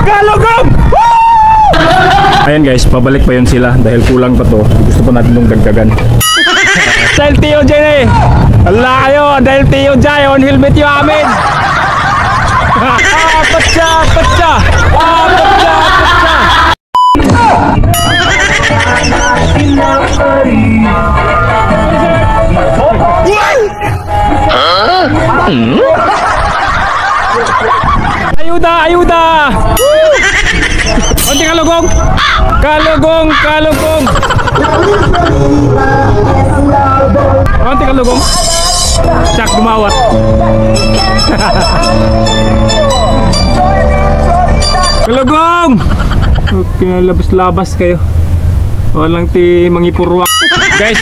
Galugong! Ayan guys, pabalik pa yun sila dahil kulang pa to. Gusto pa natin itong dagdagan. Dahil Tio J na eh. Wala kayo, dahil Tio J, on helmet yung amin. Patsa, patsa. Patsa, patsa. Ayuda, ayuda. Konti kalugong. Kalugong, kalugong. Konti kalugong. Cak gumawat. Kalugong. Okay, labas-labas kayo. Walang ti mangipurwak. Guys,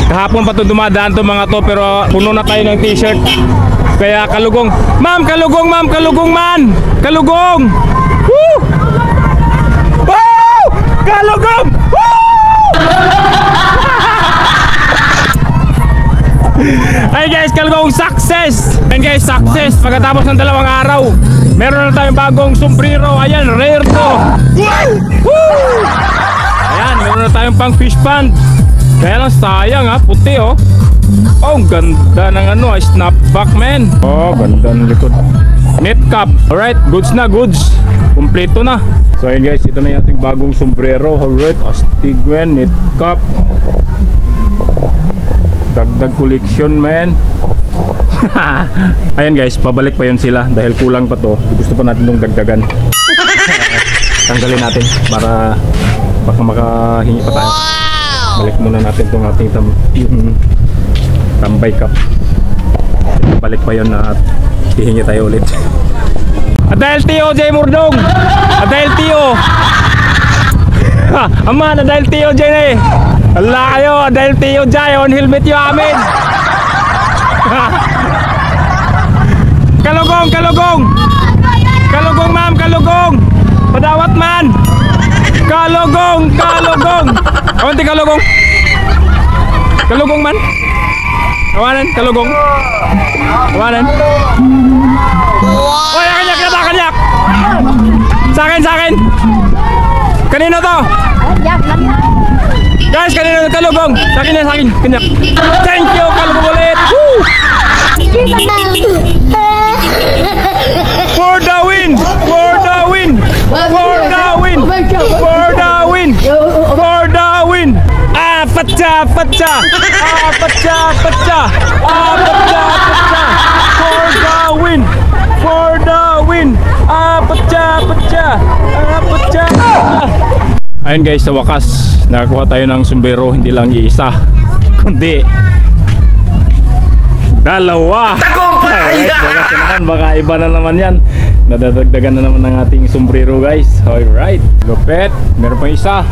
kahapon pa to dumadaan to mga to pero puno na tayo ng t-shirt. Kaya kalugong. Ma'am, kalugong, ma'am, kalugong man. Kalugong. Woo! Woo! Kalugong. Woo! Ay guys, kalugong success. And guys, success. Pagkatapos ng 2 araw, meron na tayong bagong sombrero. Ayan, rare to. Woo! Ayan, meron na tayong pang fish pond. Kaya lang sayang ha, puti oh. Oh, ganda ng ano, snapback man. Oh, ganda ng likod. Net cap. Alright, goods na, goods. Kompleto na. So ayun guys, ito na yung ating bagong sombrero. Alright, astig man, net cap. Dagdag collection man. Ayan guys, pabalik pa yun sila dahil kulang pa to. Gusto pa natin itong dagdagan. Tanggalin natin para baka makahingi pa tayo. Balik muna natin itong ating tambay cup. Balik pa yun na hihingi tayo ulit. At dahil Tio J Murdong, at dahil Tio Ama, na dahil Tio J na eh. Wala kayo, dahil Tio J, on helmet yung amin. Kalugong, kalugong. Kalugong ma'am, kalugong. Padawat man. Kalugong, kalugong. Kaunti kalugong. Kalugong man. Kawanan, kalugong. Kawanan. Oy, kanyak, kanyak. Sa akin, sa akin. Kanino to? Guys, kanino to kalugong? Sa akin yan, sa akin. Kanyak. Thank you, kalugong ulit. Woo! For the win! For the win! For the win! For the win! For the win! Ah, patsa, patsa! Ah, patsa, patsa! Ah, patsa, patsa! For the win! For the win! Ah, patsa, patsa! Ah, patsa! Ayun guys, sa wakas nakakuha tayo ng sombrero, hindi lang isa kundi dalawa. Alright, bagas na naman, baka iba na naman yan. Nadadagdagan na naman ng ating sombrero guys. Alright, lupet, meron pang isa.